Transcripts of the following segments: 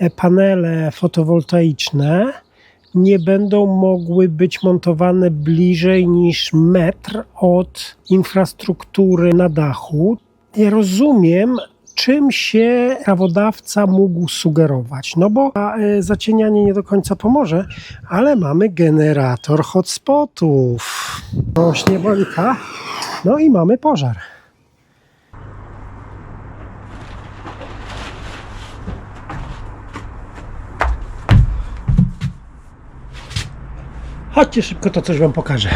panele fotowoltaiczne nie będą mogły być montowane bliżej niż metr od infrastruktury na dachu. Ja rozumiem, czym się prawodawca mógł sugerować, no bo zacienianie nie do końca pomoże, ale mamy generator hotspotów. Rośnie Monika, no i mamy pożar. Chodźcie szybko, to coś wam pokażę.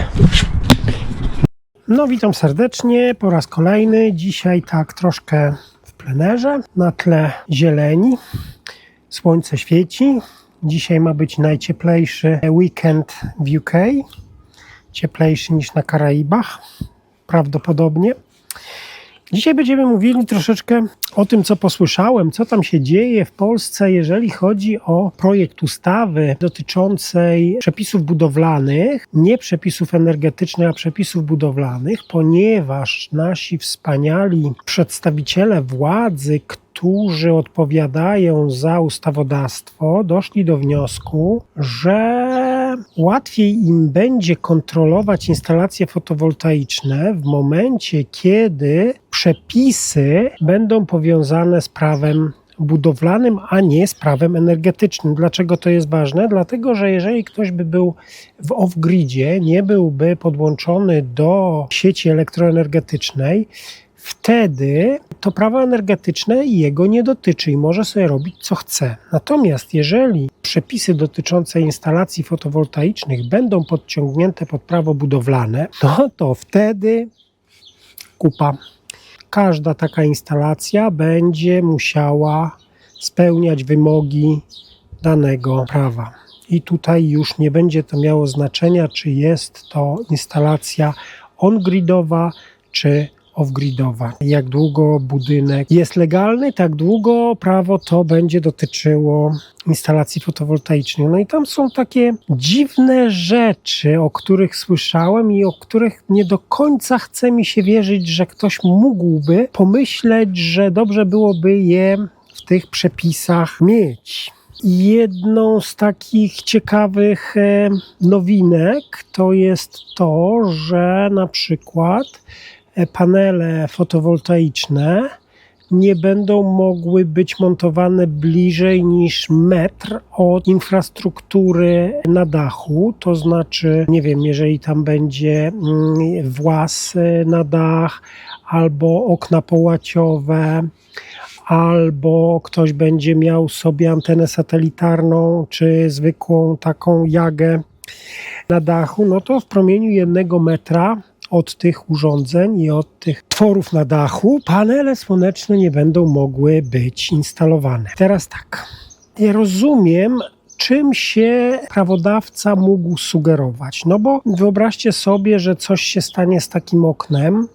No witam serdecznie po raz kolejny. Dzisiaj tak troszkę w plenerze, na tle zieleni. Słońce świeci. Dzisiaj ma być najcieplejszy weekend w UK. Cieplejszy niż na Karaibach. Prawdopodobnie. Dzisiaj będziemy mówili troszeczkę o tym, co posłyszałem, co tam się dzieje w Polsce, jeżeli chodzi o projekt ustawy dotyczącej przepisów budowlanych, nie przepisów energetycznych, a przepisów budowlanych, ponieważ nasi wspaniali przedstawiciele władzy, którzy odpowiadają za ustawodawstwo, doszli do wniosku, że łatwiej im będzie kontrolować instalacje fotowoltaiczne w momencie, kiedy przepisy będą powiązane z prawem budowlanym, a nie z prawem energetycznym. Dlaczego to jest ważne? Dlatego, że jeżeli ktoś by był w off-gridzie, nie byłby podłączony do sieci elektroenergetycznej, wtedy to prawo energetyczne jego nie dotyczy i może sobie robić co chce. Natomiast jeżeli przepisy dotyczące instalacji fotowoltaicznych będą podciągnięte pod prawo budowlane, no to wtedy kupa. Każda taka instalacja będzie musiała spełniać wymogi danego prawa. I tutaj już nie będzie to miało znaczenia, czy jest to instalacja on-gridowa, czy off-gridowa. Jak długo budynek jest legalny, tak długo prawo to będzie dotyczyło instalacji fotowoltaicznych. No i tam są takie dziwne rzeczy, o których słyszałem i o których nie do końca chce mi się wierzyć, że ktoś mógłby pomyśleć, że dobrze byłoby je w tych przepisach mieć. Jedną z takich ciekawych nowinek to jest to, że na przykład panele fotowoltaiczne nie będą mogły być montowane bliżej niż metr od infrastruktury na dachu. To znaczy, nie wiem, jeżeli tam będzie włas na dach, albo okna połaciowe, albo ktoś będzie miał sobie antenę satelitarną, czy zwykłą taką jagę na dachu, no to w promieniu 1 metra od tych urządzeń i od tych tworów na dachu panele słoneczne nie będą mogły być instalowane. Teraz tak, ja rozumiem, czym się prawodawca mógł sugerować. No bo wyobraźcie sobie, że coś się stanie z takim oknem,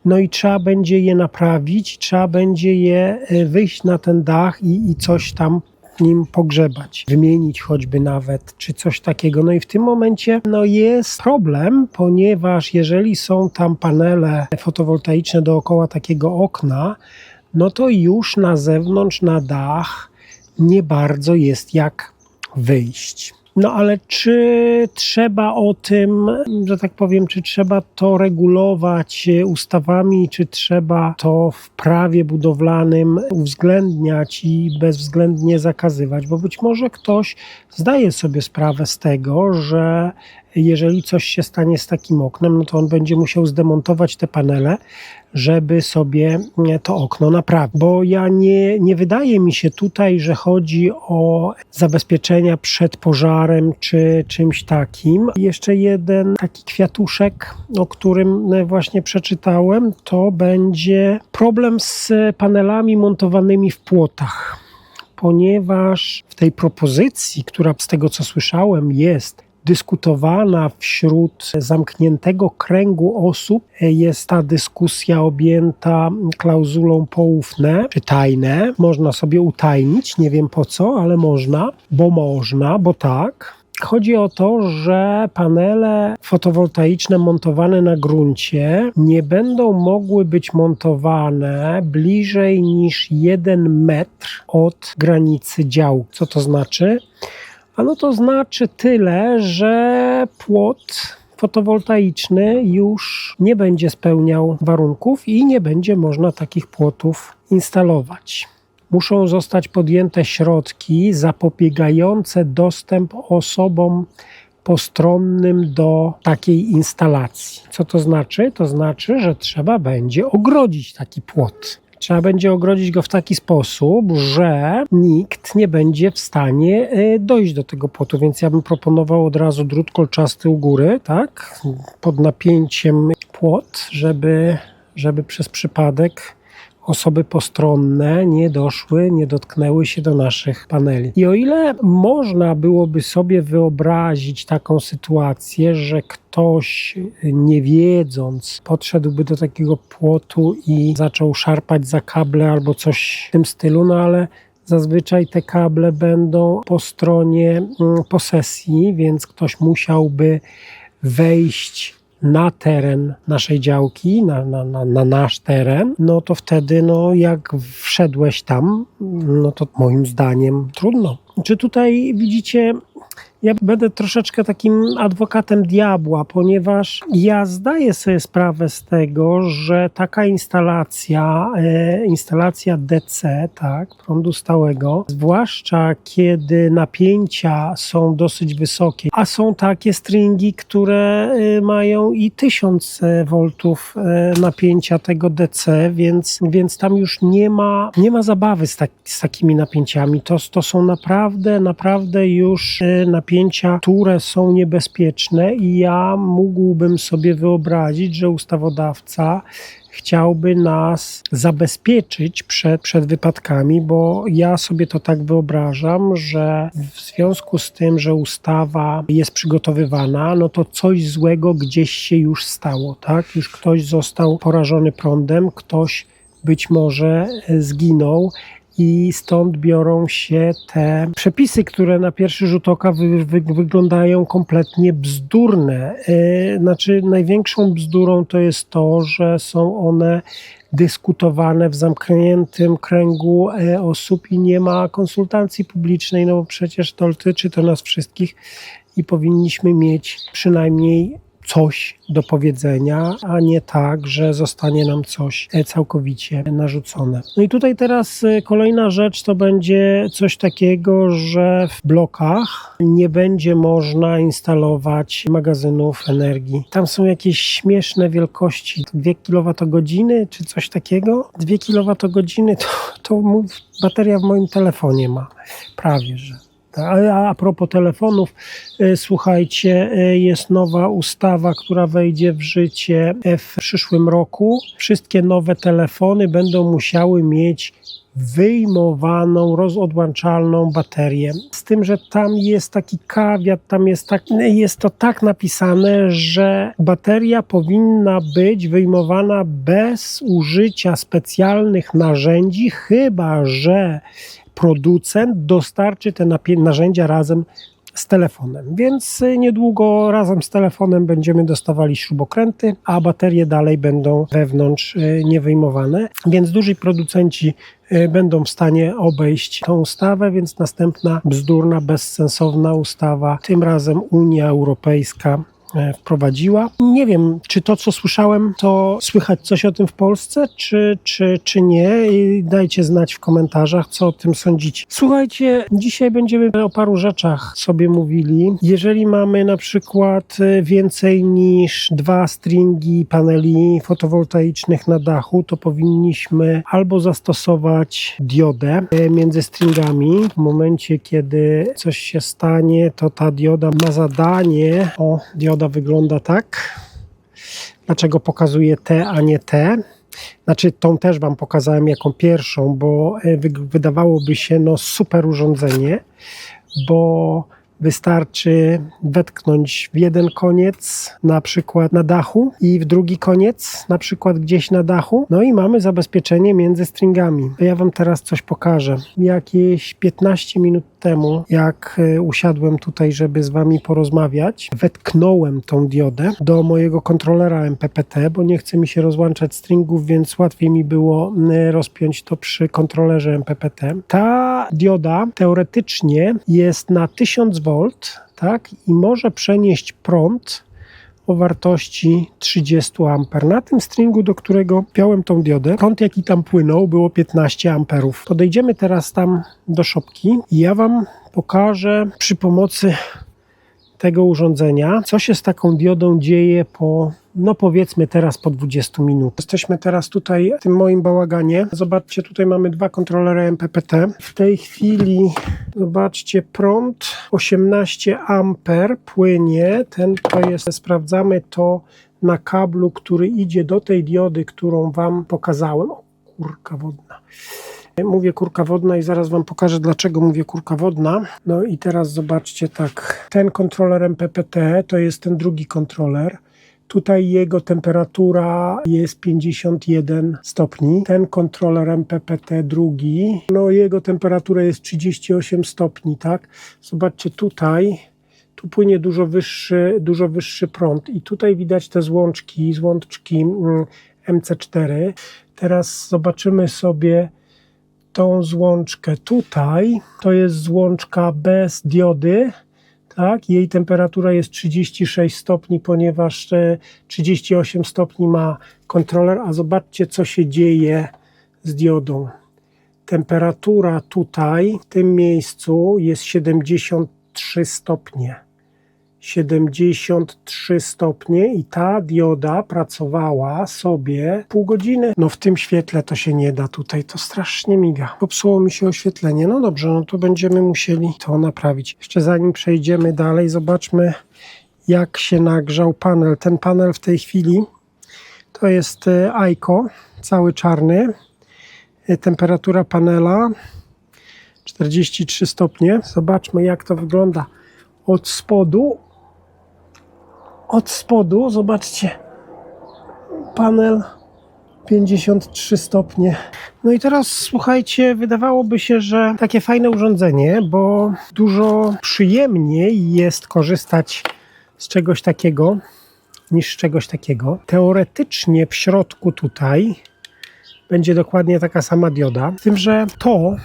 no i trzeba będzie je naprawić, trzeba będzie je wyjść na ten dach i coś tam nim pogrzebać, wymienić choćby nawet, czy coś takiego. No i w tym momencie jest problem, ponieważ jeżeli są tam panele fotowoltaiczne dookoła takiego okna, no to już na zewnątrz, na dach nie bardzo jest jak wyjść. No ale czy trzeba o tym, że tak powiem, czy trzeba to regulować ustawami, czy trzeba to w prawie budowlanym uwzględniać i bezwzględnie zakazywać? Bo być może ktoś zdaje sobie sprawę z tego, że jeżeli coś się stanie z takim oknem, no to on będzie musiał zdemontować te panele, żeby sobie to okno naprawić. Bo nie wydaje mi się tutaj, że chodzi o zabezpieczenia przed pożarem czy czymś takim. Jeszcze jeden taki kwiatuszek, o którym właśnie przeczytałem, to będzie problem z panelami montowanymi w płotach. Ponieważ w tej propozycji, która z tego co słyszałem jest dyskutowana wśród zamkniętego kręgu osób, jest ta dyskusja objęta klauzulą poufne czy tajne. Można sobie utajnić, nie wiem po co, ale można, bo tak. Chodzi o to, że panele fotowoltaiczne montowane na gruncie nie będą mogły być montowane bliżej niż 1 metr od granicy działu. Co to znaczy? Ano to znaczy tyle, że płot fotowoltaiczny już nie będzie spełniał warunków i nie będzie można takich płotów instalować. Muszą zostać podjęte środki zapobiegające dostęp osobom postronnym do takiej instalacji. Co to znaczy? To znaczy, że trzeba będzie ogrodzić taki płot. Trzeba będzie ogrodzić go w taki sposób, że nikt nie będzie w stanie dojść do tego płotu, więc ja bym proponował od razu drut kolczasty u góry, tak? Pod napięciem płot, żeby przez przypadek osoby postronne nie doszły, nie dotknęły się do naszych paneli. I o ile można byłoby sobie wyobrazić taką sytuację, że ktoś nie wiedząc podszedłby do takiego płotu i zaczął szarpać za kable albo coś w tym stylu, no ale zazwyczaj te kable będą po stronie posesji, więc ktoś musiałby wejść na teren naszej działki, na nasz teren, no to wtedy, jak wszedłeś tam, no to moim zdaniem trudno. Czy tutaj widzicie, ja będę troszeczkę takim adwokatem diabła, ponieważ ja zdaję sobie sprawę z tego, że taka instalacja DC, tak, prądu stałego, zwłaszcza kiedy napięcia są dosyć wysokie, a są takie stringi, które mają i 1000 V napięcia tego DC, więc tam już nie ma zabawy z takimi napięciami. To są naprawdę już napięcia, które są niebezpieczne i ja mógłbym sobie wyobrazić, że ustawodawca chciałby nas zabezpieczyć przed wypadkami, bo ja sobie to tak wyobrażam, że w związku z tym, że ustawa jest przygotowywana, no to coś złego gdzieś się już stało, tak? Już ktoś został porażony prądem, ktoś być może zginął. I stąd biorą się te przepisy, które na pierwszy rzut oka wyglądają kompletnie bzdurne. Znaczy, największą bzdurą to jest to, że są one dyskutowane w zamkniętym kręgu osób i nie ma konsultacji publicznej, no bo przecież to dotyczy to nas wszystkich i powinniśmy mieć przynajmniej coś do powiedzenia, a nie tak, że zostanie nam coś całkowicie narzucone. No i tutaj teraz kolejna rzecz to będzie coś takiego, że w blokach nie będzie można instalować magazynów energii. Tam są jakieś śmieszne wielkości, 2 kWh czy coś takiego. 2 kWh to bateria w moim telefonie ma, prawie że. A propos telefonów, słuchajcie, jest nowa ustawa, która wejdzie w życie w przyszłym roku. Wszystkie nowe telefony będą musiały mieć wyjmowaną, rozodłączalną baterię. Z tym, że tam jest taki kawiat, jest to tak napisane, że bateria powinna być wyjmowana bez użycia specjalnych narzędzi, chyba że producent dostarczy te narzędzia razem z telefonem. Więc niedługo razem z telefonem będziemy dostawali śrubokręty, a baterie dalej będą wewnątrz niewyjmowane. Więc duzi producenci będą w stanie obejść tą ustawę, więc następna bzdurna, bezsensowna ustawa, tym razem Unia Europejska wprowadziła. Nie wiem, czy to, co słyszałem, to słychać coś o tym w Polsce, czy nie. Dajcie znać w komentarzach, co o tym sądzicie. Słuchajcie, dzisiaj będziemy o paru rzeczach sobie mówili. Jeżeli mamy na przykład więcej niż 2 stringi paneli fotowoltaicznych na dachu, to powinniśmy albo zastosować diodę między stringami. W momencie, kiedy coś się stanie, to ta dioda ma zadanie, dioda wygląda tak. Dlaczego pokazuję te, a nie te? Znaczy, tą też Wam pokazałem jako pierwszą, bo wydawałoby się super urządzenie, bo wystarczy wetknąć w jeden koniec, na przykład na dachu, i w drugi koniec, na przykład gdzieś na dachu. No i mamy zabezpieczenie między stringami. Ja Wam teraz coś pokażę. Jakieś 15 minut minut temu, jak usiadłem tutaj, żeby z Wami porozmawiać, wetknąłem tą diodę do mojego kontrolera MPPT, bo nie chce mi się rozłączać stringów, więc łatwiej mi było rozpiąć to przy kontrolerze MPPT. Ta dioda teoretycznie jest na 1000 V, tak, i może przenieść prąd o wartości 30 A. Na tym stringu, do którego piąłem tą diodę, prąd jaki tam płynął, było 15 A. Podejdziemy teraz tam do szopki i ja Wam pokażę przy pomocy tego urządzenia, co się z taką diodą dzieje po, no powiedzmy teraz po 20 minut. Jesteśmy teraz tutaj w tym moim bałaganie. Zobaczcie, tutaj mamy dwa kontrolery MPPT. W tej chwili, zobaczcie, prąd 18 A płynie. Sprawdzamy to na kablu, który idzie do tej diody, którą Wam pokazałem. O, kurka wodna. Mówię kurka wodna i zaraz Wam pokażę, dlaczego mówię kurka wodna. No i teraz zobaczcie tak. Ten kontroler MPPT to jest ten drugi kontroler. Tutaj jego temperatura jest 51 stopni. Ten kontroler MPPT drugi, no jego temperatura jest 38 stopni, tak? Zobaczcie tutaj. Tu płynie dużo wyższy prąd i tutaj widać te złączki MC4. Teraz zobaczymy sobie tą złączkę tutaj. To jest złączka bez diody, tak? Jej temperatura jest 36 stopni, ponieważ 38 stopni ma kontroler, a zobaczcie, co się dzieje z diodą. Temperatura tutaj, w tym miejscu jest 73 stopnie. 73 stopnie i ta dioda pracowała sobie pół godziny. No w tym świetle to się nie da tutaj, to strasznie miga. Popsuło mi się oświetlenie. No dobrze, no to będziemy musieli to naprawić. Jeszcze zanim przejdziemy dalej, zobaczmy, jak się nagrzał panel. Ten panel w tej chwili to jest Aiko, cały czarny. Temperatura panela 43 stopnie. Zobaczmy, jak to wygląda od spodu. Od spodu, zobaczcie, panel 53 stopnie. No i teraz słuchajcie, wydawałoby się, że takie fajne urządzenie, bo dużo przyjemniej jest korzystać z czegoś takiego niż z czegoś takiego. Teoretycznie w środku tutaj będzie dokładnie taka sama dioda, z tym, że to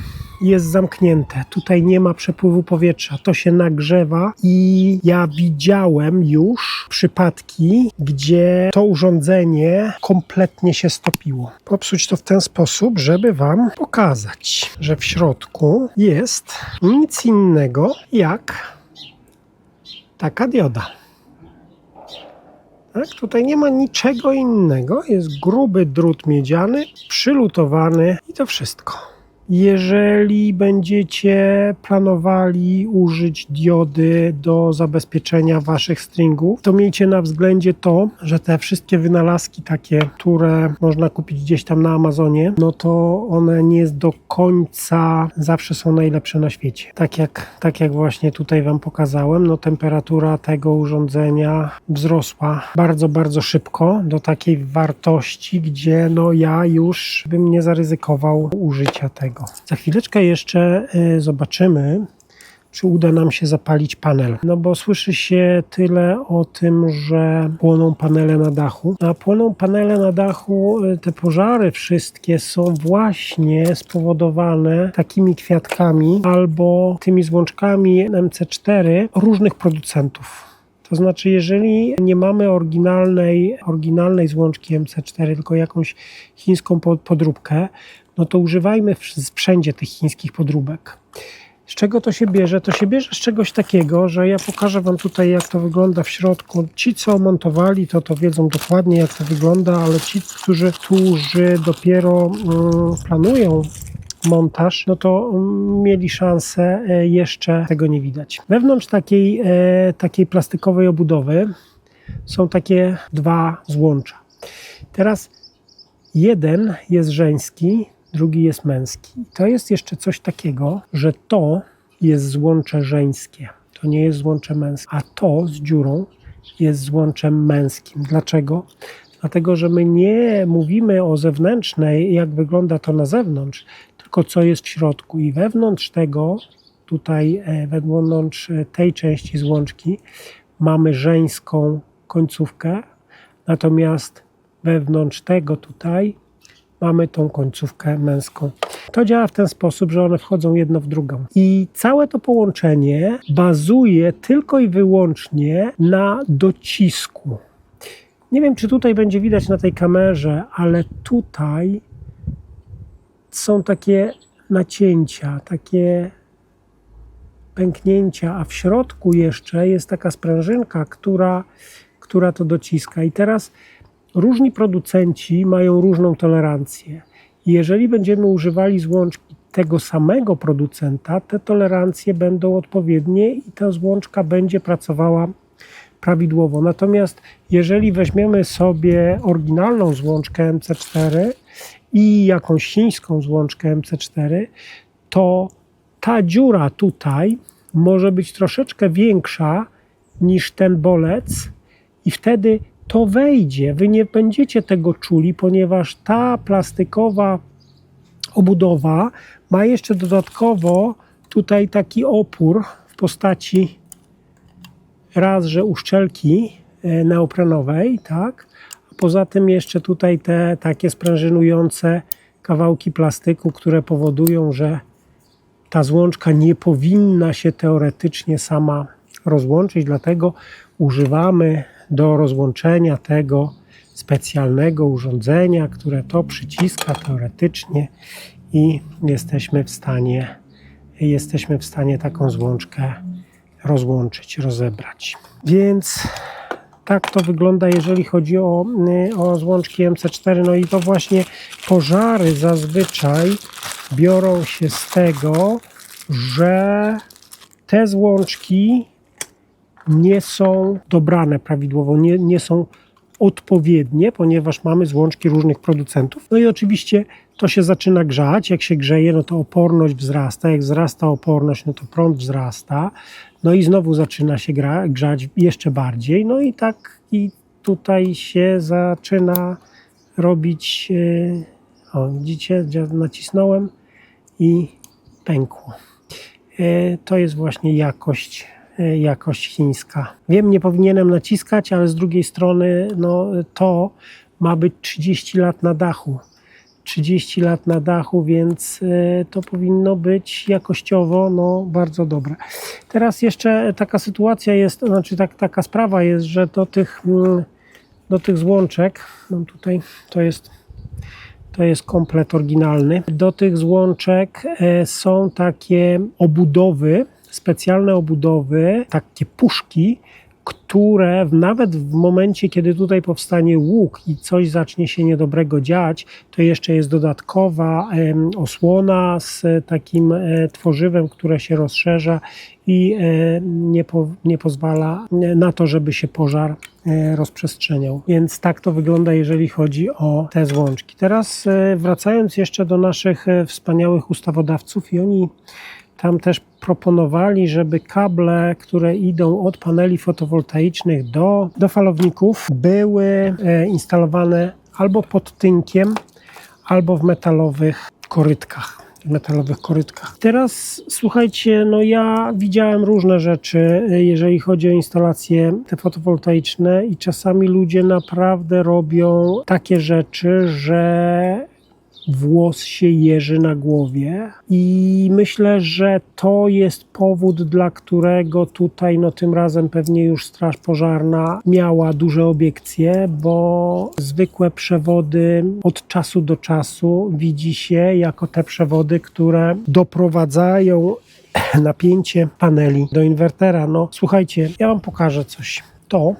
jest zamknięte. Tutaj nie ma przepływu powietrza. To się nagrzewa i ja widziałem już przypadki, gdzie to urządzenie kompletnie się stopiło. Popsuć to w ten sposób, żeby Wam pokazać, że w środku jest nic innego jak taka dioda. Tak? Tutaj nie ma niczego innego. Jest gruby drut miedziany, przylutowany i to wszystko. Jeżeli będziecie planowali użyć diody do zabezpieczenia Waszych stringów, to miejcie na względzie to, że te wszystkie wynalazki takie, które można kupić gdzieś tam na Amazonie, no to one nie do końca zawsze są najlepsze na świecie. Tak jak właśnie tutaj Wam pokazałem, no temperatura tego urządzenia wzrosła bardzo, bardzo szybko do takiej wartości, gdzie no ja już bym nie zaryzykował użycia tego. Za chwileczkę jeszcze zobaczymy, czy uda nam się zapalić panel. No bo słyszy się tyle o tym, że płoną panele na dachu. A płoną panele na dachu, te pożary wszystkie są właśnie spowodowane takimi kwiatkami albo tymi złączkami MC4 różnych producentów. To znaczy, jeżeli nie mamy oryginalnej złączki MC4, tylko jakąś chińską podróbkę, no to używajmy wszędzie tych chińskich podróbek. Z czego to się bierze? To się bierze z czegoś takiego, że ja pokażę Wam tutaj, jak to wygląda w środku. Ci, co montowali, to wiedzą dokładnie, jak to wygląda, ale ci, którzy dopiero planują montaż, no to mieli szansę jeszcze tego nie widać. Wewnątrz takiej plastikowej obudowy są takie dwa złącza. Teraz jeden jest żeński, drugi jest męski. To jest jeszcze coś takiego, że to jest złącze żeńskie, to nie jest złącze męskie, a to z dziurą jest złączem męskim. Dlaczego? Dlatego, że my nie mówimy o zewnętrznej, jak wygląda to na zewnątrz, tylko co jest w środku. I wewnątrz tego, tutaj wewnątrz tej części złączki mamy żeńską końcówkę, natomiast wewnątrz tego tutaj mamy tą końcówkę męską. To działa w ten sposób, że one wchodzą jedno w drugą. I całe to połączenie bazuje tylko i wyłącznie na docisku. Nie wiem, czy tutaj będzie widać na tej kamerze, ale tutaj są takie nacięcia, takie pęknięcia, a w środku jeszcze jest taka sprężynka, która to dociska. I teraz różni producenci mają różną tolerancję. I jeżeli będziemy używali złączki tego samego producenta, te tolerancje będą odpowiednie i ta złączka będzie pracowała prawidłowo. Natomiast jeżeli weźmiemy sobie oryginalną złączkę MC4 i jakąś chińską złączkę MC4, to ta dziura tutaj może być troszeczkę większa niż ten bolec i wtedy to wejdzie. Wy nie będziecie tego czuli, ponieważ ta plastikowa obudowa ma jeszcze dodatkowo tutaj taki opór w postaci raz, że uszczelki neoprenowej, tak? A poza tym jeszcze tutaj te takie sprężynujące kawałki plastyku, które powodują, że ta złączka nie powinna się teoretycznie sama rozłączyć, dlatego używamy do rozłączenia tego specjalnego urządzenia, które to przyciska teoretycznie i jesteśmy w stanie taką złączkę rozłączyć, rozebrać. Więc tak to wygląda, jeżeli chodzi o złączki MC4. No i to właśnie pożary zazwyczaj biorą się z tego, że te złączki nie są dobrane prawidłowo, nie są odpowiednie, ponieważ mamy złączki różnych producentów. No i oczywiście to się zaczyna grzać. Jak się grzeje, no to oporność wzrasta. Jak wzrasta oporność, no to prąd wzrasta. No i znowu zaczyna się grzać jeszcze bardziej. No i tak i tutaj się zaczyna robić, o widzicie, nacisnąłem i pękło. To jest właśnie jakość chińska. Wiem, nie powinienem naciskać, ale z drugiej strony no, to ma być 30 lat na dachu. 30 lat na dachu, więc to powinno być jakościowo no, bardzo dobre. Teraz jeszcze taka sytuacja jest, znaczy taka sprawa jest, że do tych złączek, no tutaj to jest komplet oryginalny, do tych złączek są takie obudowy, specjalne obudowy, takie puszki, które nawet w momencie, kiedy tutaj powstanie łuk i coś zacznie się niedobrego dziać, to jeszcze jest dodatkowa osłona z takim tworzywem, które się rozszerza i nie pozwala na to, żeby się pożar rozprzestrzeniał. Więc tak to wygląda, jeżeli chodzi o te złączki. Teraz wracając jeszcze do naszych wspaniałych ustawodawców, i oni tam też proponowali, żeby kable, które idą od paneli fotowoltaicznych do falowników, były instalowane albo pod tynkiem, albo w metalowych korytkach. Teraz słuchajcie, no ja widziałem różne rzeczy, jeżeli chodzi o instalacje te fotowoltaiczne i czasami ludzie naprawdę robią takie rzeczy, że włos się jeży na głowie i myślę, że to jest powód, dla którego tutaj no tym razem pewnie już Straż Pożarna miała duże obiekcje, bo zwykłe przewody od czasu do czasu widzi się jako te przewody, które doprowadzają napięcie paneli do inwertera. No słuchajcie, ja wam pokażę coś. To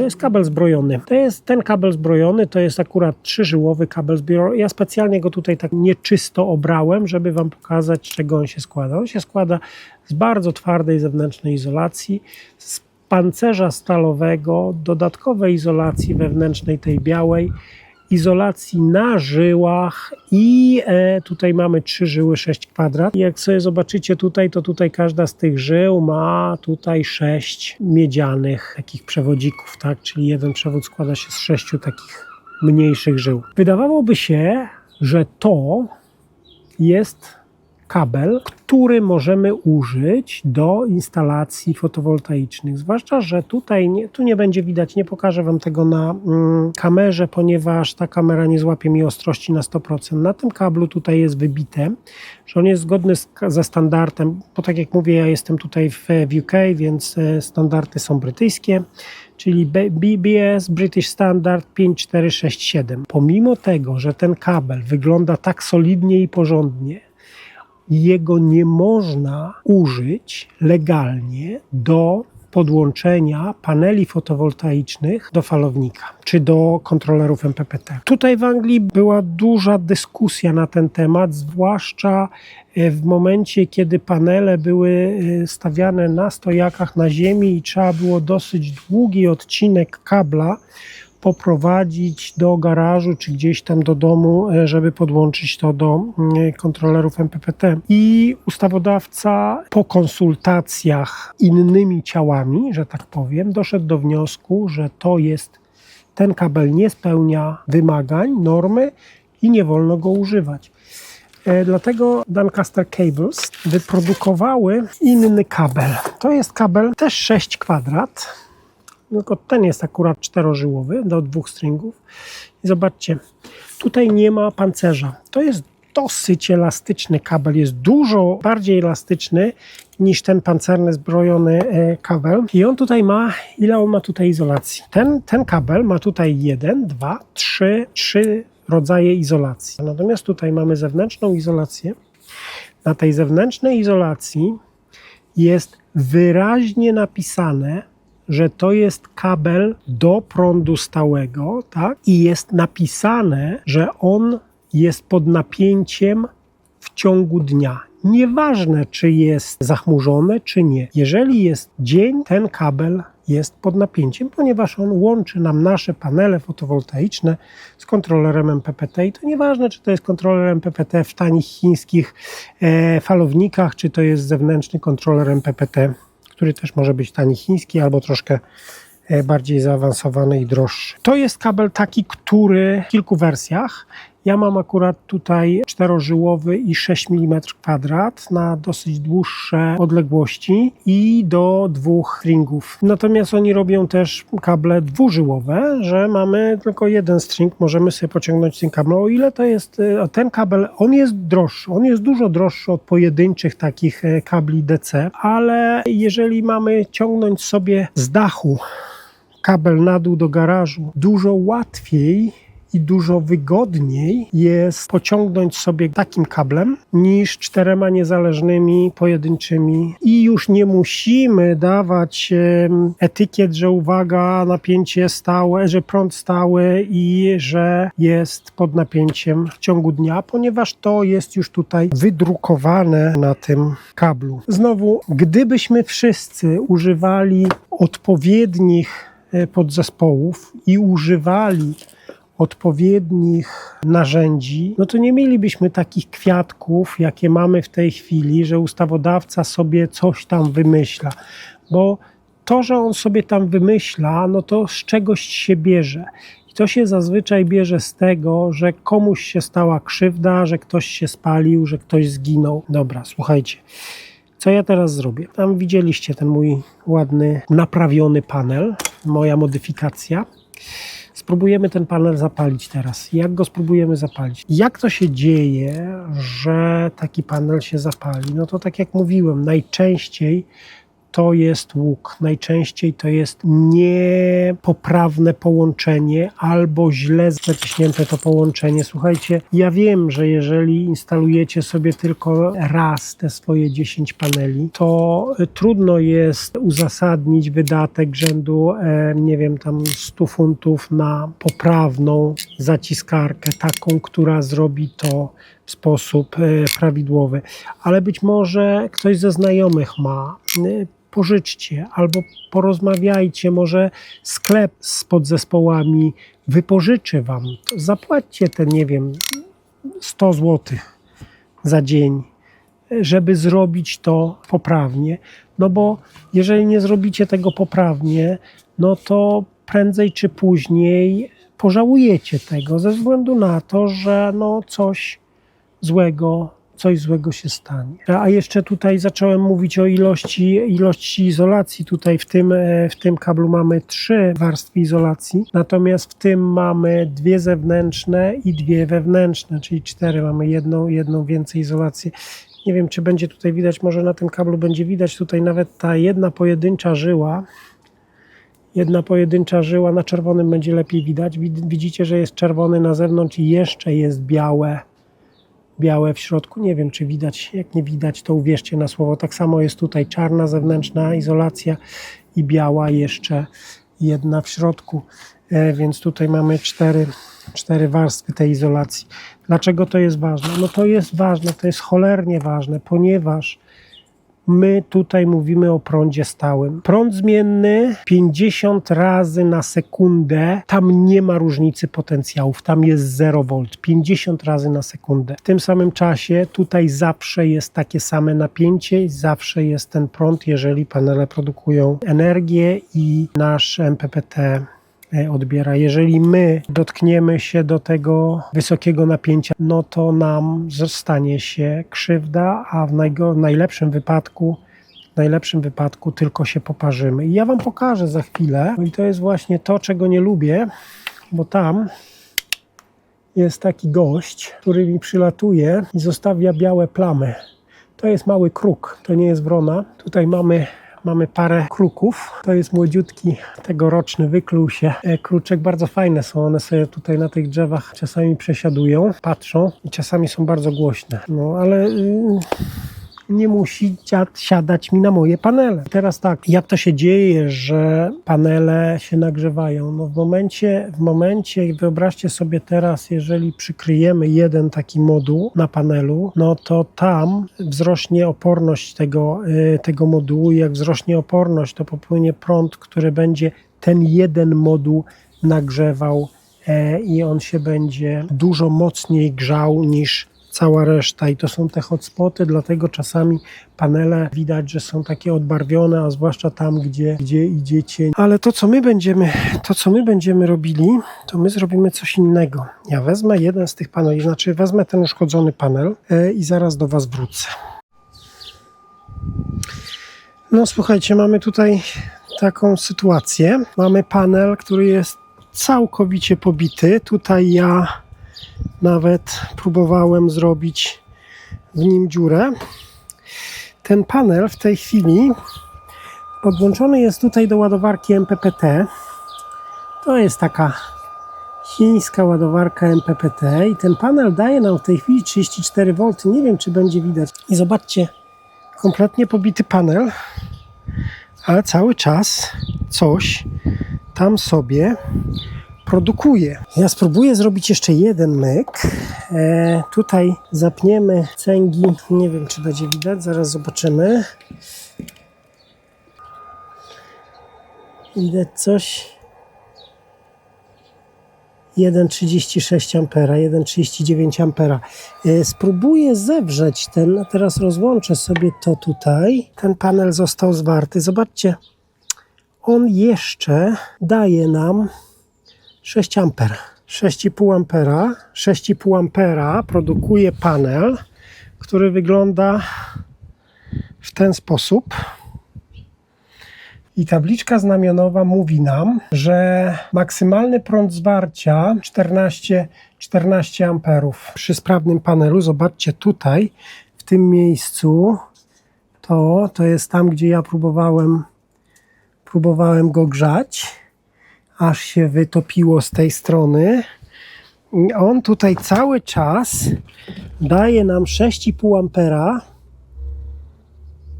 jest kabel zbrojony. Ten kabel zbrojony to jest akurat 3-żyłowy kabel zbrojony. Ja specjalnie go tutaj tak nieczysto obrałem, żeby wam pokazać, z czego on się składa. On się składa z bardzo twardej zewnętrznej izolacji, z pancerza stalowego, dodatkowej izolacji wewnętrznej, tej białej, izolacji na żyłach i tutaj mamy 3 żyły, 6 kwadrat. I jak sobie zobaczycie tutaj, to tutaj każda z tych żył ma tutaj 6 miedzianych takich przewodzików, tak? Czyli jeden przewód składa się z 6 takich mniejszych żył. Wydawałoby się, że to jest kabel, który możemy użyć do instalacji fotowoltaicznych. Zwłaszcza, że tu nie będzie widać, nie pokażę Wam tego na kamerze, ponieważ ta kamera nie złapie mi ostrości na 100%. Na tym kablu tutaj jest wybite, że on jest zgodny ze standardem, bo tak jak mówię, ja jestem tutaj w UK, więc standardy są brytyjskie, czyli BBS, British Standard 5467. Pomimo tego, że ten kabel wygląda tak solidnie i porządnie, jego nie można użyć legalnie do podłączenia paneli fotowoltaicznych do falownika czy do kontrolerów MPPT. Tutaj w Anglii była duża dyskusja na ten temat, zwłaszcza w momencie, kiedy panele były stawiane na stojakach na ziemi i trzeba było dosyć długi odcinek kabla poprowadzić do garażu czy gdzieś tam do domu, żeby podłączyć to do kontrolerów MPPT. I ustawodawca po konsultacjach innymi ciałami, że tak powiem, doszedł do wniosku, że ten kabel nie spełnia wymagań, normy i nie wolno go używać. Dlatego Doncaster Cables wyprodukowały inny kabel. To jest kabel też 6 kwadrat. Tylko ten jest akurat 4-żyłowy do 2 stringów. I zobaczcie, tutaj nie ma pancerza. To jest dosyć elastyczny kabel, jest dużo bardziej elastyczny niż ten pancerny zbrojony kabel. I on tutaj ma, ile on ma tutaj izolacji? Ten kabel ma tutaj 1, 2, 3 rodzaje izolacji. Natomiast tutaj mamy zewnętrzną izolację. Na tej zewnętrznej izolacji jest wyraźnie napisane, że to jest kabel do prądu stałego, tak? I jest napisane, że on jest pod napięciem w ciągu dnia. Nieważne, czy jest zachmurzone, czy nie. Jeżeli jest dzień, ten kabel jest pod napięciem, ponieważ on łączy nam nasze panele fotowoltaiczne z kontrolerem MPPT. I to nieważne, czy to jest kontroler MPPT w tanich chińskich falownikach, czy to jest zewnętrzny kontroler MPPT, który też może być tani chiński albo troszkę bardziej zaawansowany i droższy. To jest kabel taki, który w kilku wersjach. Ja mam akurat tutaj 4-żyłowy i 6 mm kwadrat na dosyć dłuższe odległości i do 2 stringów. Natomiast oni robią też kable 2-żyłowe, że mamy tylko jeden string, możemy sobie pociągnąć tym kablem. O ile to jest ten kabel, on jest droższy, on jest dużo droższy od pojedynczych takich kabli DC, ale jeżeli mamy ciągnąć sobie z dachu kabel na dół do garażu, dużo łatwiej i dużo wygodniej jest pociągnąć sobie takim kablem niż 4 niezależnymi, pojedynczymi. I już nie musimy dawać etykiet, że uwaga, napięcie stałe, że prąd stały i że jest pod napięciem w ciągu dnia, ponieważ to jest już tutaj wydrukowane na tym kablu. Znowu, gdybyśmy wszyscy używali odpowiednich podzespołów i używali odpowiednich narzędzi, no to nie mielibyśmy takich kwiatków, jakie mamy w tej chwili, że ustawodawca sobie coś tam wymyśla. Bo to, że on sobie tam wymyśla, no to z czegoś się bierze. I to się zazwyczaj bierze z tego, że komuś się stała krzywda, że ktoś się spalił, że ktoś zginął. Dobra, słuchajcie. Co ja teraz zrobię? Tam widzieliście ten mój ładny, naprawiony panel, moja modyfikacja. Spróbujemy ten panel zapalić teraz. Jak go spróbujemy zapalić? Jak to się dzieje, że taki panel się zapali? No to tak jak mówiłem, najczęściej to jest łuk. Najczęściej to jest niepoprawne połączenie albo źle zaciśnięte to połączenie. Słuchajcie, ja wiem, że jeżeli instalujecie sobie tylko raz te swoje 10 paneli, to trudno jest uzasadnić wydatek rzędu, nie wiem, tam 100 funtów na poprawną zaciskarkę, taką, która zrobi to w sposób prawidłowy. Ale być może ktoś ze znajomych ma. Pożyczcie albo porozmawiajcie, może sklep z podzespołami wypożyczy Wam. Zapłaćcie te, nie wiem, 100 zł za dzień, żeby zrobić to poprawnie. No bo jeżeli nie zrobicie tego poprawnie, no to prędzej czy później pożałujecie tego ze względu na to, że no coś złego coś złego się stanie. A jeszcze tutaj zacząłem mówić o ilości izolacji. Tutaj w tym kablu mamy 3 warstwy izolacji, natomiast w tym mamy 2 zewnętrzne i 2 wewnętrzne, czyli 4. Mamy jedną więcej izolacji. Nie wiem, czy będzie tutaj widać, może na tym kablu będzie widać tutaj nawet ta jedna pojedyncza żyła na czerwonym będzie lepiej widać. Widzicie, że jest czerwony na zewnątrz i jeszcze jest białe w środku. Nie wiem, czy widać. Jak nie widać, to uwierzcie na słowo. Tak samo jest tutaj czarna zewnętrzna izolacja i biała jeszcze jedna w środku. Więc tutaj mamy 4 warstwy tej izolacji. Dlaczego to jest ważne? No to jest ważne, to jest cholernie ważne, ponieważ my tutaj mówimy o prądzie stałym. Prąd zmienny 50 razy na sekundę, tam nie ma różnicy potencjałów, tam jest 0 V, 50 razy na sekundę. W tym samym czasie tutaj zawsze jest takie same napięcie, zawsze jest ten prąd, jeżeli panele produkują energię i nasz MPPT odbiera. Jeżeli my dotkniemy się do tego wysokiego napięcia, no to nam stanie się krzywda, a w najlepszym wypadku tylko się poparzymy. I ja Wam pokażę za chwilę, i to jest właśnie to, czego nie lubię, bo tam jest taki gość, który mi przylatuje i zostawia białe plamy. To jest mały kruk, to nie jest wrona. Tutaj mamy parę kruków. To jest młodziutki, tegoroczny, wykluł się kruczek. Bardzo fajne są, one sobie tutaj na tych drzewach czasami przesiadują, patrzą i czasami są bardzo głośne. No ale nie musi dziad siadać mi na moje panele. Teraz tak, jak to się dzieje, że panele się nagrzewają? No w momencie, wyobraźcie sobie teraz, jeżeli przykryjemy jeden taki moduł na panelu, no to tam wzrośnie oporność tego modułu i jak wzrośnie oporność, to popłynie prąd, który będzie ten jeden moduł nagrzewał i on się będzie dużo mocniej grzał niż cała reszta i to są te hotspoty, dlatego czasami panele widać, że są takie odbarwione, a zwłaszcza tam, gdzie idzie cień. Ale to, co my będziemy robili, to my zrobimy coś innego. Ja wezmę jeden z tych paneli, znaczy wezmę ten uszkodzony panel i zaraz do Was wrócę. No słuchajcie, mamy tutaj taką sytuację. Mamy panel, który jest całkowicie pobity. Tutaj ja nawet próbowałem zrobić w nim dziurę. Ten panel w tej chwili podłączony jest tutaj do ładowarki MPPT. To jest taka chińska ładowarka MPPT i ten panel daje nam w tej chwili 34 V. Nie wiem, czy będzie widać. I zobaczcie, kompletnie pobity panel, ale cały czas coś tam sobie produkuje. Ja spróbuję zrobić jeszcze jeden myk. Tutaj zapniemy cęgi. Nie wiem, czy będzie widać. Zaraz zobaczymy. Widać coś. 1,36 A, 1,39 A. Spróbuję zewrzeć ten. Teraz rozłączę sobie to tutaj. Ten panel został zwarty. Zobaczcie. On jeszcze daje nam 6 A. 6,5 ampera. 6,5 ampera produkuje panel, który wygląda w ten sposób. I tabliczka znamionowa mówi nam, że maksymalny prąd zwarcia 14 amperów. Przy sprawnym panelu, zobaczcie tutaj, w tym miejscu, to jest tam, gdzie ja próbowałem go grzać, aż się wytopiło z tej strony. I on tutaj cały czas daje nam 6,5 ampera.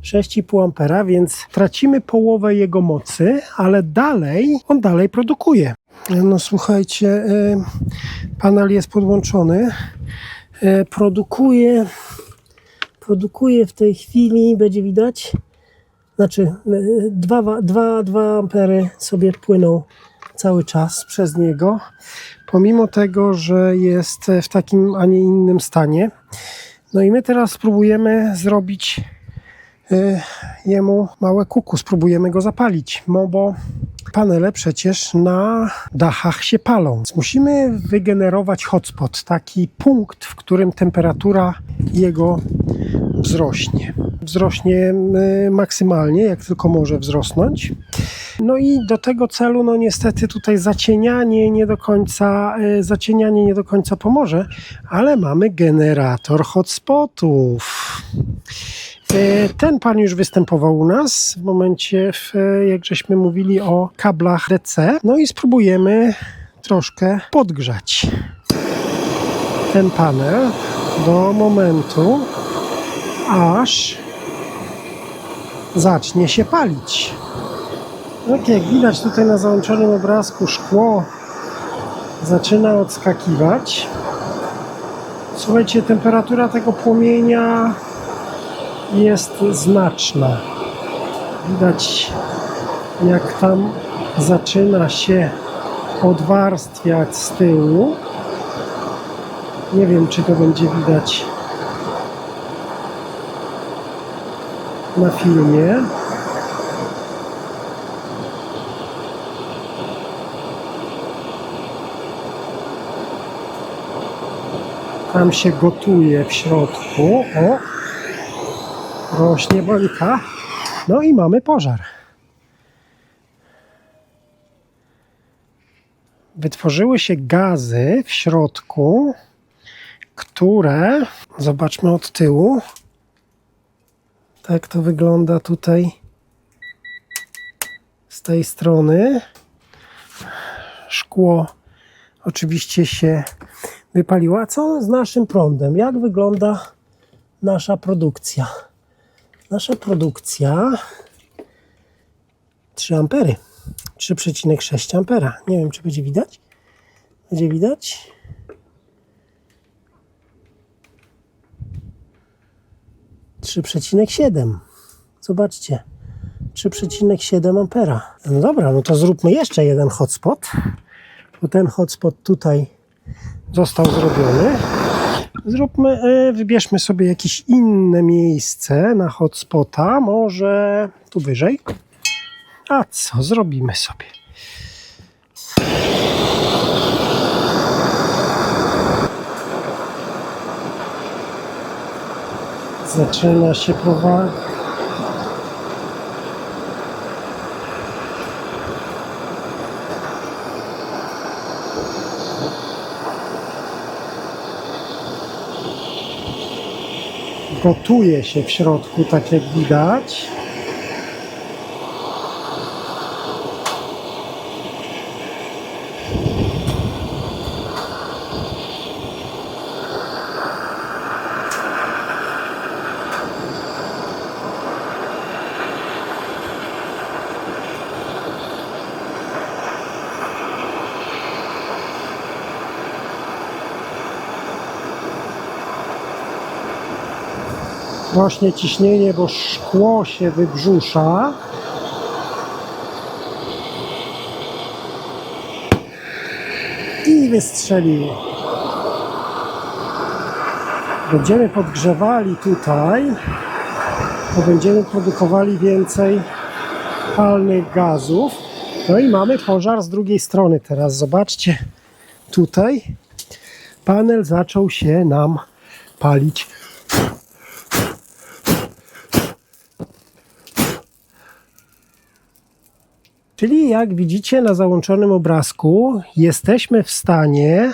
6,5 ampera, więc tracimy połowę jego mocy, ale on dalej produkuje. No słuchajcie, panel jest podłączony. Produkuje w tej chwili, będzie widać, znaczy 2 ampery sobie płyną cały czas przez niego, pomimo tego, że jest w takim, a nie innym stanie. No i my teraz spróbujemy zrobić jemu małe kuku, spróbujemy go zapalić, bo panele przecież na dachach się palą. Więc musimy wygenerować hotspot, taki punkt, w którym temperatura jego wzrośnie. Wzrośnie maksymalnie, jak tylko może wzrosnąć. No i do tego celu, no niestety tutaj zacienianie nie do końca pomoże, ale mamy generator hotspotów. Ten pan już występował u nas w momencie, jak żeśmy mówili o kablach DC. No i spróbujemy troszkę podgrzać ten panel do momentu, aż zacznie się palić. Tak jak widać tutaj na załączonym obrazku, szkło zaczyna odskakiwać. Słuchajcie, temperatura tego płomienia jest znaczna. Widać, jak tam zaczyna się odwarstwiać z tyłu. Nie wiem, czy to będzie widać na filmie. Tam się gotuje w środku. O! Rośnie bańka. No i mamy pożar. Wytworzyły się gazy w środku, które, zobaczmy od tyłu, tak to wygląda tutaj z tej strony. Szkło oczywiście się wypaliło. A co z naszym prądem? Jak wygląda nasza produkcja? Nasza produkcja 3 ampery. 3,6 ampera. Nie wiem, czy będzie widać. Będzie widać? (3,7). Zobaczcie. 3,7 ampera. No dobra, no to zróbmy jeszcze jeden hotspot. Bo ten hotspot tutaj został zrobiony. Wybierzmy sobie jakieś inne miejsce na hotspota, może tu wyżej. A co zrobimy sobie? Zaczyna się powoli. Gotuje się w środku, tak jak widać. Rośnie ciśnienie, bo szkło się wybrzusza. I wystrzeliło. Będziemy podgrzewali tutaj, to będziemy produkowali więcej palnych gazów. No i mamy pożar z drugiej strony teraz. Zobaczcie, tutaj panel zaczął się nam palić. Czyli jak widzicie na załączonym obrazku, jesteśmy w stanie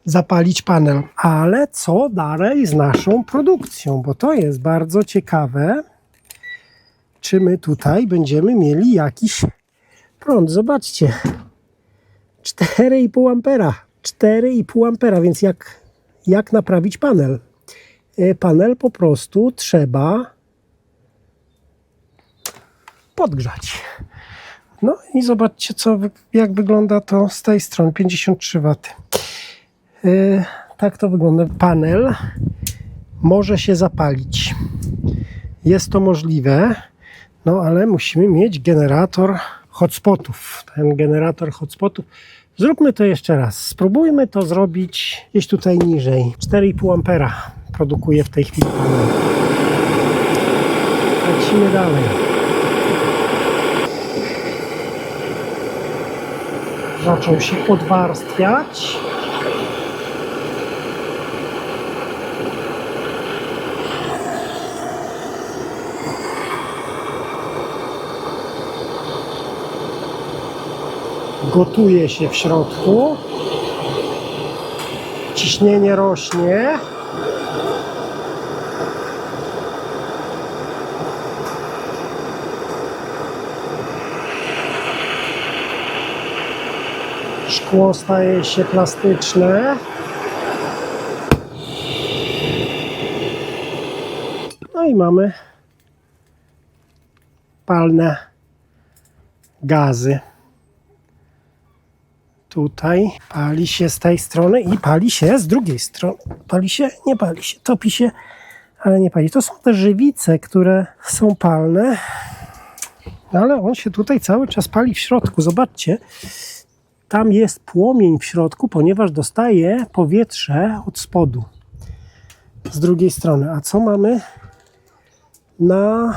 zapalić panel. Ale co dalej z naszą produkcją? Bo to jest bardzo ciekawe. Czy my tutaj będziemy mieli jakiś prąd? Zobaczcie. 4,5 ampera. 4,5 ampera, więc jak naprawić panel? Panel po prostu trzeba podgrzać. No i zobaczcie, jak wygląda to z tej strony. 53 W. Tak to wygląda. Panel może się zapalić. Jest to możliwe, no ale musimy mieć generator hotspotów. Ten generator hotspotów. Zróbmy to jeszcze raz. Spróbujmy to zrobić gdzieś tutaj niżej. 4,5 ampera produkuje w tej chwili panel. Lecimy dalej. zaczął się podwarstwiać. Gotuje się w środku. Ciśnienie rośnie. Szkło staje się plastyczne. No i mamy palne gazy. Tutaj pali się z tej strony i pali się z drugiej strony. Pali się, nie pali się, topi się, ale nie pali. To są te żywice, które są palne, ale on się tutaj cały czas pali w środku. Zobaczcie, tam jest płomień w środku, ponieważ dostaje powietrze od spodu. Z drugiej strony. A co mamy na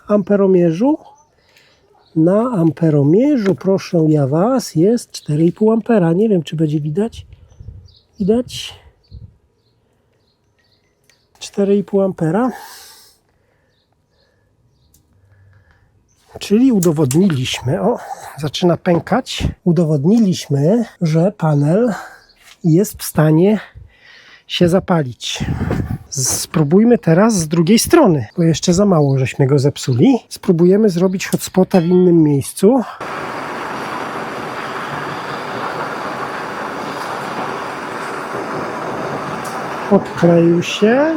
amperomierzu? Na amperomierzu, proszę ja Was, jest 4,5 ampera. Nie wiem, czy będzie widać. Widać? 4,5 ampera. Czyli udowodniliśmy, zaczyna pękać. Udowodniliśmy, że panel jest w stanie się zapalić. Spróbujmy teraz z drugiej strony, bo jeszcze za mało żeśmy go zepsuli. Spróbujemy zrobić hotspota w innym miejscu. Odkleił się.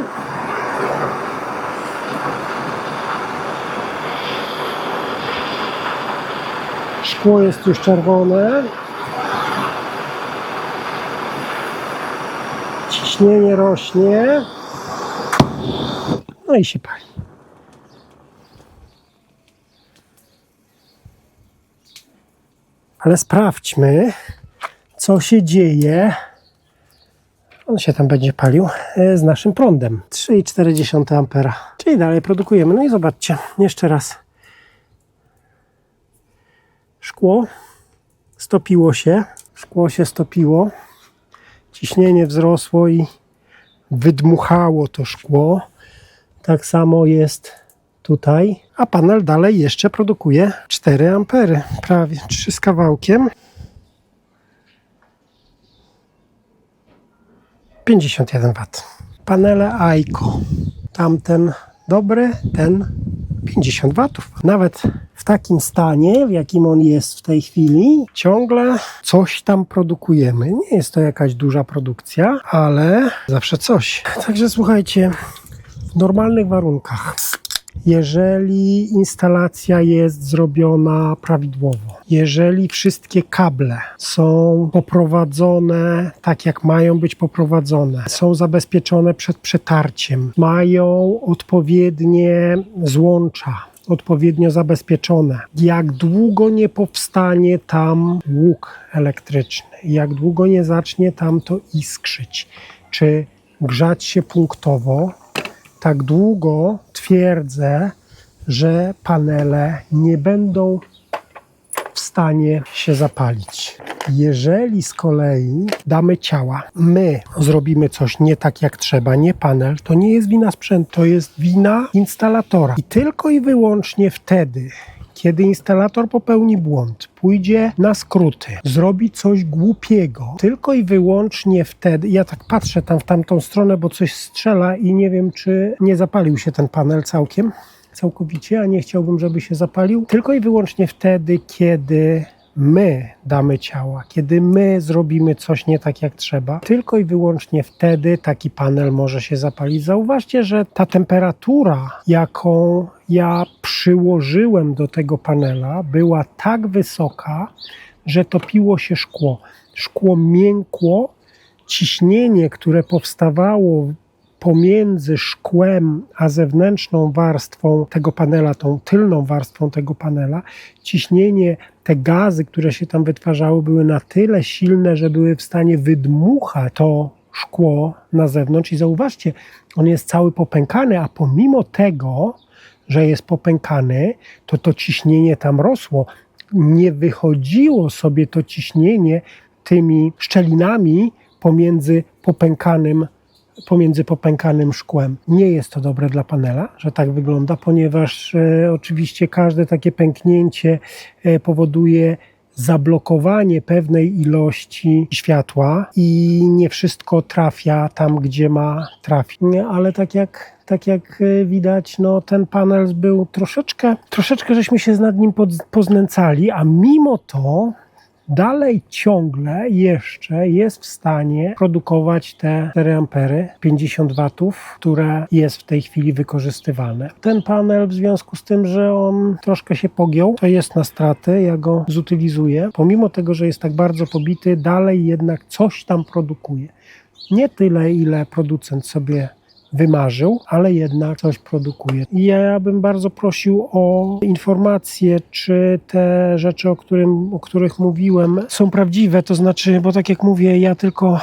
Szkło jest już czerwone. Ciśnienie rośnie. No i się pali. Ale sprawdźmy, co się dzieje. On się tam będzie palił z naszym prądem. 3,4 ampera. Czyli dalej produkujemy. No i zobaczcie, jeszcze raz. Szkło stopiło się. Szkło się stopiło. Ciśnienie wzrosło i wydmuchało to szkło. Tak samo jest tutaj. A panel dalej jeszcze produkuje 4 ampery. Prawie 3 z kawałkiem. 51 W. Panele Aiko. Tamten dobry, ten 50 W. Nawet w takim stanie, w jakim on jest w tej chwili, ciągle coś tam produkujemy. Nie jest to jakaś duża produkcja, ale zawsze coś. Także słuchajcie, w normalnych warunkach, jeżeli instalacja jest zrobiona prawidłowo, jeżeli wszystkie kable są poprowadzone tak, jak mają być poprowadzone, są zabezpieczone przed przetarciem, mają odpowiednie złącza, odpowiednio zabezpieczone, jak długo nie powstanie tam łuk elektryczny, jak długo nie zacznie tam to iskrzyć, czy grzać się punktowo, tak długo twierdzę, że panele nie będą w stanie się zapalić. Jeżeli z kolei damy ciała, my zrobimy coś nie tak jak trzeba, nie panel, to nie jest wina sprzętu, to jest wina instalatora. I tylko i wyłącznie wtedy, kiedy instalator popełni błąd, pójdzie na skróty, zrobi coś głupiego, tylko i wyłącznie wtedy, ja tak patrzę tam w tamtą stronę, bo coś strzela i nie wiem, czy nie zapalił się ten panel całkowicie, a nie chciałbym, żeby się zapalił, tylko i wyłącznie wtedy, kiedy my damy ciała, kiedy my zrobimy coś nie tak jak trzeba, tylko i wyłącznie wtedy taki panel może się zapalić. Zauważcie, że ta temperatura, jaką ja przyłożyłem do tego panela, była tak wysoka, że topiło się szkło. Szkło miękło, ciśnienie, które powstawało pomiędzy szkłem a zewnętrzną warstwą tego panela, tą tylną warstwą tego panela, ciśnienie, te gazy, które się tam wytwarzały, były na tyle silne, że były w stanie wydmuchać to szkło na zewnątrz. I zauważcie, on jest cały popękany, a pomimo tego, że jest popękany, to ciśnienie tam rosło. nie wychodziło sobie to ciśnienie tymi szczelinami pomiędzy popękanym szkłem. Nie jest to dobre dla panela, że tak wygląda, ponieważ oczywiście każde takie pęknięcie powoduje zablokowanie pewnej ilości światła i nie wszystko trafia tam, gdzie ma trafić. Ale tak jak widać, no ten panel był troszeczkę żeśmy się nad nim poznęcali, a mimo to dalej ciągle jeszcze jest w stanie produkować te 4 ampery, 50 watów, które jest w tej chwili wykorzystywane. Ten panel w związku z tym, że on troszkę się pogiął, to jest na straty, ja go zutylizuję. Pomimo tego, że jest tak bardzo pobity, dalej jednak coś tam produkuje. Nie tyle, ile producent sobie wymarzył, ale jednak coś produkuje. I ja bym bardzo prosił o informacje, czy te rzeczy, o których mówiłem, są prawdziwe, to znaczy, bo tak jak mówię, ja tylko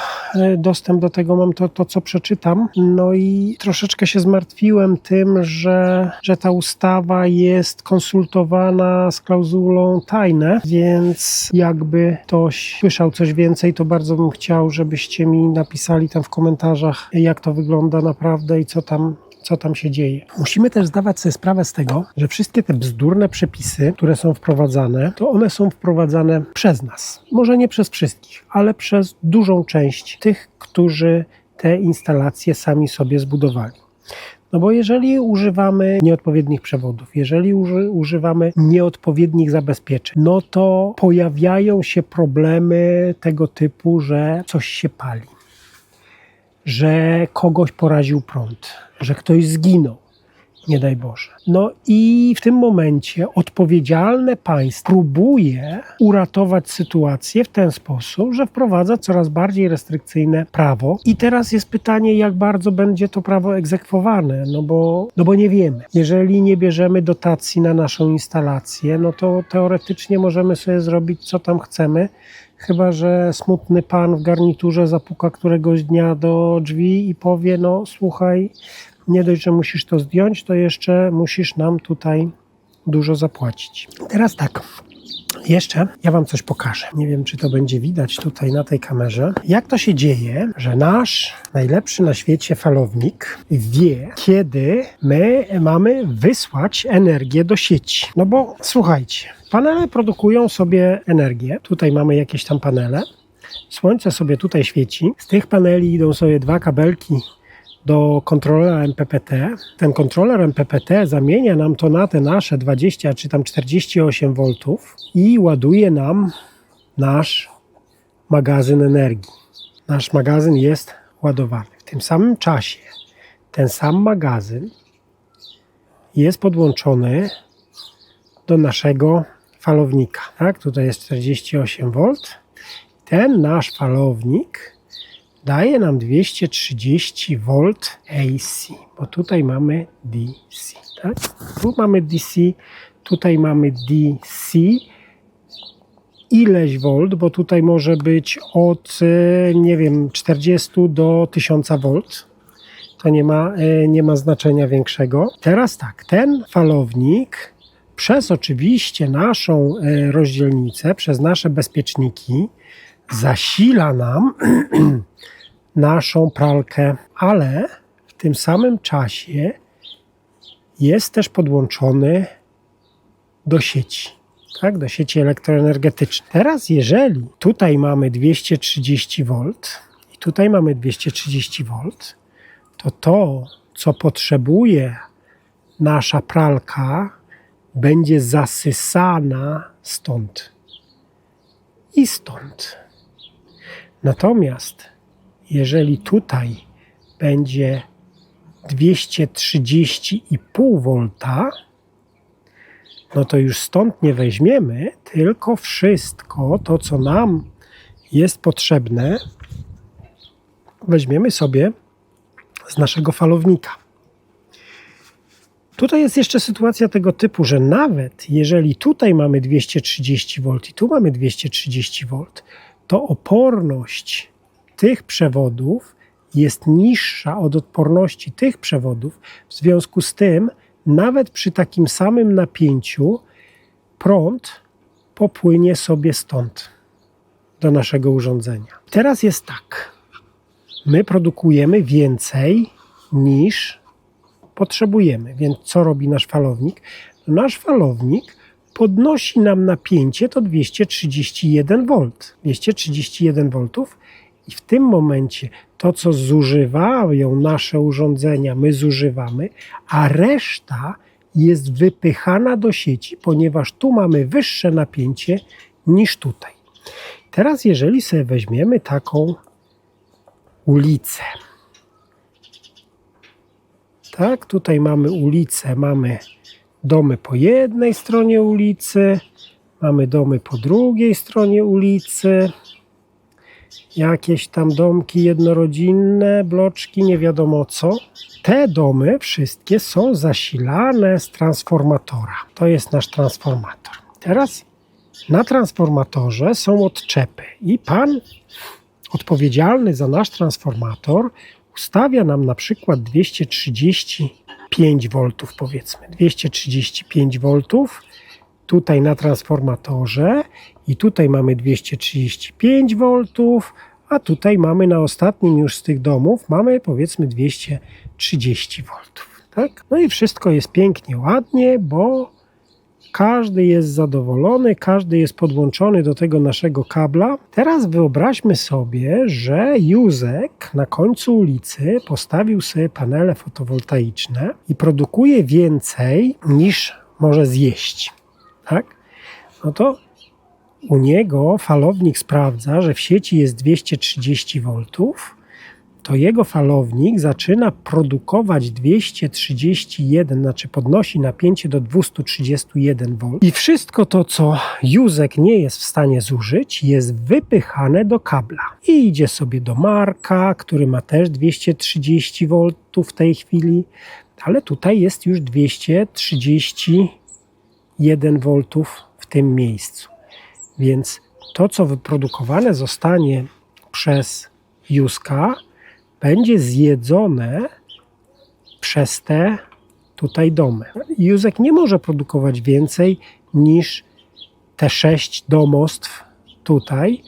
dostęp do tego mam to co przeczytam, no i troszeczkę się zmartwiłem tym, że ta ustawa jest konsultowana z klauzulą tajne, więc jakby ktoś słyszał coś więcej, to bardzo bym chciał, żebyście mi napisali tam w komentarzach, jak to wygląda naprawdę i co tam się dzieje. Musimy też zdawać sobie sprawę z tego, że wszystkie te bzdurne przepisy, które są wprowadzane, to one są wprowadzane przez nas. Może nie przez wszystkich, ale przez dużą część tych, którzy te instalacje sami sobie zbudowali. No bo jeżeli używamy nieodpowiednich przewodów, jeżeli używamy nieodpowiednich zabezpieczeń, no to pojawiają się problemy tego typu, że coś się pali, że kogoś poraził prąd, że ktoś zginął, nie daj Boże. No i w tym momencie odpowiedzialne państwo próbuje uratować sytuację w ten sposób, że wprowadza coraz bardziej restrykcyjne prawo. I teraz jest pytanie, jak bardzo będzie to prawo egzekwowane, no bo nie wiemy. Jeżeli nie bierzemy dotacji na naszą instalację, no to teoretycznie możemy sobie zrobić, co tam chcemy, chyba że smutny pan w garniturze zapuka któregoś dnia do drzwi i powie, no słuchaj, nie dość, że musisz to zdjąć, to jeszcze musisz nam tutaj dużo zapłacić. Teraz tak, jeszcze ja wam coś pokażę. Nie wiem, czy to będzie widać tutaj na tej kamerze. Jak to się dzieje, że nasz najlepszy na świecie falownik wie, kiedy my mamy wysłać energię do sieci. No bo słuchajcie, panele produkują sobie energię. Tutaj mamy jakieś tam panele. Słońce sobie tutaj świeci. Z tych paneli idą sobie 2 kabelki do kontrolera MPPT. Ten kontroler MPPT zamienia nam to na te nasze 20 czy tam 48 V i ładuje nam nasz magazyn energii. Nasz magazyn jest ładowany. W tym samym czasie ten sam magazyn jest podłączony do naszego falownika. Tak? Tutaj jest 48 V. Ten nasz falownik daje nam 230 V AC, bo tutaj mamy DC. Tak? Tu mamy DC, tutaj mamy DC. Ileś V, bo tutaj może być od, nie wiem, 40 do 1000 V. To nie ma znaczenia większego. Teraz tak, ten falownik przez oczywiście naszą rozdzielnicę, przez nasze bezpieczniki zasila nam naszą pralkę, ale w tym samym czasie jest też podłączony do sieci, tak, do sieci elektroenergetycznej. Teraz jeżeli tutaj mamy 230 V i tutaj mamy 230 V, to co potrzebuje nasza pralka, będzie zasysana stąd i stąd. Natomiast jeżeli tutaj będzie 230,5 V, no to już stąd nie weźmiemy, tylko wszystko to, co nam jest potrzebne, weźmiemy sobie z naszego falownika. Tutaj jest jeszcze sytuacja tego typu, że nawet jeżeli tutaj mamy 230 V i tu mamy 230 V, to oporność tych przewodów jest niższa od odporności tych przewodów. W związku z tym, nawet przy takim samym napięciu prąd popłynie sobie stąd do naszego urządzenia. Teraz jest tak. My produkujemy więcej niż potrzebujemy. Więc co robi nasz falownik? Nasz falownik podnosi nam napięcie do 231 V. 231 V i w tym momencie to, co zużywają nasze urządzenia, my zużywamy, a reszta jest wypychana do sieci, ponieważ tu mamy wyższe napięcie niż tutaj. Teraz jeżeli sobie weźmiemy taką ulicę. Tak, tutaj mamy ulicę, mamy domy po jednej stronie ulicy, mamy domy po drugiej stronie ulicy, jakieś tam domki jednorodzinne, bloczki, nie wiadomo co. Te domy wszystkie są zasilane z transformatora. To jest nasz transformator. Teraz na transformatorze są odczepy i pan odpowiedzialny za nasz transformator ustawia nam na przykład 235 V, powiedzmy. 235 V tutaj na transformatorze i tutaj mamy 235 V, a tutaj mamy na ostatnim już z tych domów mamy powiedzmy 230 V. Tak? No i wszystko jest pięknie, ładnie, bo każdy jest zadowolony, każdy jest podłączony do tego naszego kabla. Teraz wyobraźmy sobie, że Józek na końcu ulicy postawił sobie panele fotowoltaiczne i produkuje więcej niż może zjeść. Tak? No to u niego falownik sprawdza, że w sieci jest 230 V, to jego falownik zaczyna produkować 231, znaczy podnosi napięcie do 231 V. I wszystko to, co Józek nie jest w stanie zużyć, jest wypychane do kabla. I idzie sobie do Marka, który ma też 230 V w tej chwili, ale tutaj jest już 231 V w tym miejscu. Więc to, co wyprodukowane zostanie przez Józka, będzie zjedzone przez te tutaj domy. Józek nie może produkować więcej niż te 6 domostw tutaj,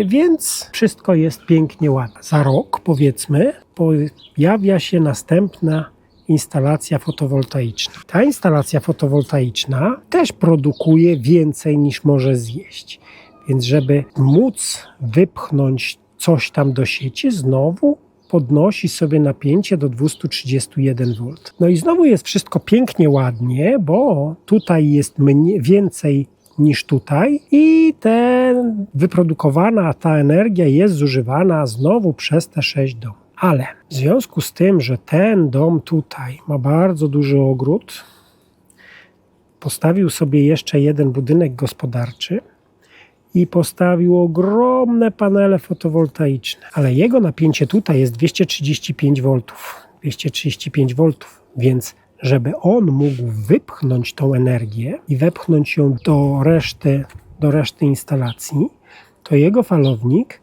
więc wszystko jest pięknie ładne. Za rok, powiedzmy, pojawia się następna instalacja fotowoltaiczna. Ta instalacja fotowoltaiczna też produkuje więcej niż może zjeść. Więc żeby móc wypchnąć coś tam do sieci, znowu podnosi sobie napięcie do 231 V. No i znowu jest wszystko pięknie, ładnie, bo tutaj jest więcej niż tutaj i wyprodukowana ta energia jest zużywana znowu przez te 6 domów. Ale w związku z tym, że ten dom tutaj ma bardzo duży ogród, postawił sobie jeszcze jeden budynek gospodarczy i postawił ogromne panele fotowoltaiczne. Ale jego napięcie tutaj jest 235 V. 235 V, więc żeby on mógł wypchnąć tą energię i wepchnąć ją do reszty instalacji, to jego falownik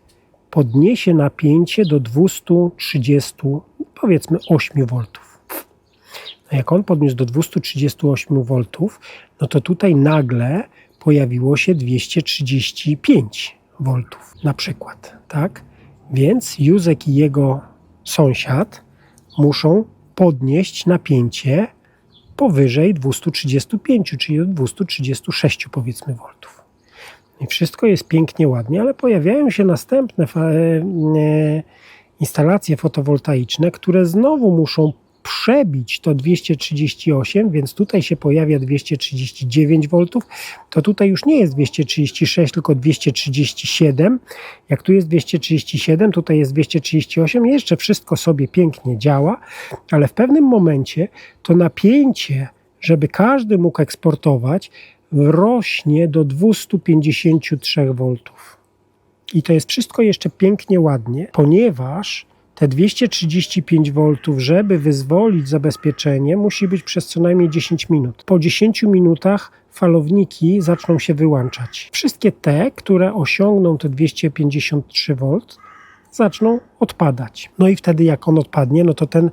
podniesie napięcie do 230, powiedzmy 8 V. No jak on podniósł do 238 V, no to tutaj nagle pojawiło się 235 V na przykład, tak? Więc Józek i jego sąsiad muszą podnieść napięcie powyżej 235, czyli do 236 powiedzmy voltów. I wszystko jest pięknie, ładnie, ale pojawiają się następne instalacje fotowoltaiczne, które znowu muszą przebić to 238, więc tutaj się pojawia 239 V, to tutaj już nie jest 236, tylko 237. Jak tu jest 237, tutaj jest 238, jeszcze wszystko sobie pięknie działa, ale w pewnym momencie to napięcie, żeby każdy mógł eksportować, rośnie do 253 V. I to jest wszystko jeszcze pięknie, ładnie, ponieważ te 235 V, żeby wyzwolić zabezpieczenie, musi być przez co najmniej 10 minut. Po 10 minutach falowniki zaczną się wyłączać. Wszystkie te, które osiągną te 253 V, zaczną odpadać. No i wtedy jak on odpadnie, no to ten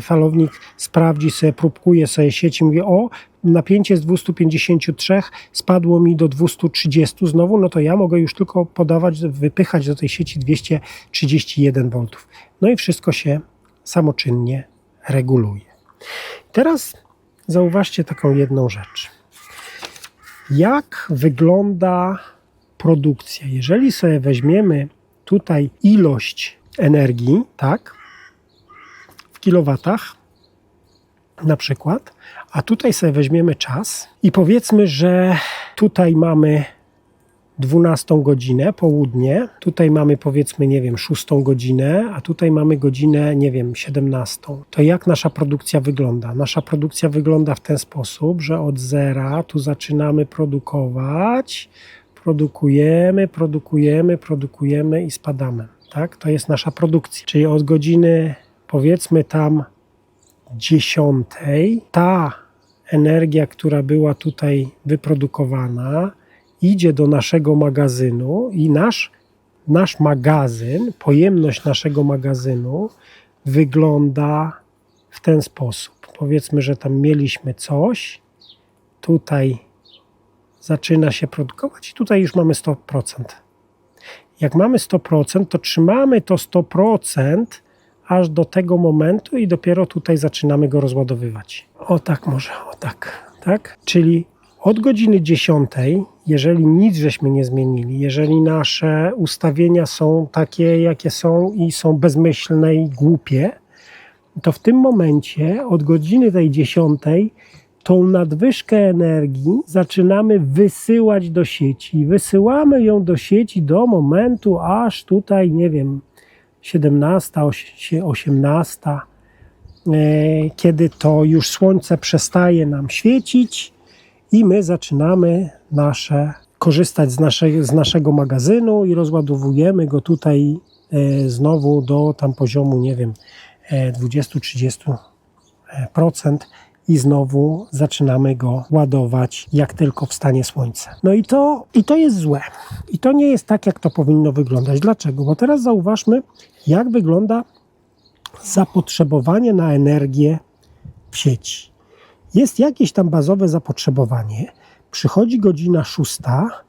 falownik sprawdzi sobie, próbkuje sobie sieci, mówi: o, napięcie z 253 spadło mi do 230 znowu, no to ja mogę już tylko wypychać do tej sieci 231 V. No i wszystko się samoczynnie reguluje. Teraz zauważcie taką jedną rzecz. Jak wygląda produkcja? Jeżeli sobie weźmiemy tutaj ilość energii, tak, w kilowatach na przykład, a tutaj sobie weźmiemy czas i powiedzmy, że tutaj mamy 12 godzinę, południe, tutaj mamy powiedzmy, nie wiem, 6 godzinę, a tutaj mamy godzinę, nie wiem, 17. To jak nasza produkcja wygląda? Nasza produkcja wygląda w ten sposób, że od zera tu zaczynamy produkować, produkujemy i spadamy. Tak? To jest nasza produkcja. Czyli od godziny, powiedzmy tam 10, ta energia, która była tutaj wyprodukowana, idzie do naszego magazynu i nasz magazyn, pojemność naszego magazynu wygląda w ten sposób. Powiedzmy, że tam mieliśmy coś, tutaj zaczyna się produkować i tutaj już mamy 100%. Jak mamy 100%, to trzymamy to 100% aż do tego momentu i dopiero tutaj zaczynamy go rozładowywać. O tak może, o tak, tak? Czyli od godziny 10, jeżeli nic żeśmy nie zmienili, jeżeli nasze ustawienia są takie, jakie są i są bezmyślne i głupie, to w tym momencie od godziny tej 10 tą nadwyżkę energii zaczynamy wysyłać do sieci. Wysyłamy ją do sieci do momentu, aż tutaj, nie wiem, 17, 18, kiedy to już słońce przestaje nam świecić i my zaczynamy korzystać z naszego magazynu i rozładowujemy go tutaj znowu do tam poziomu, nie wiem, 20-30% i znowu zaczynamy go ładować, jak tylko wstanie słońce. No i to jest złe. I to nie jest tak, jak to powinno wyglądać. Dlaczego? Bo teraz zauważmy, jak wygląda zapotrzebowanie na energię w sieci. Jest jakieś tam bazowe zapotrzebowanie, przychodzi godzina 6,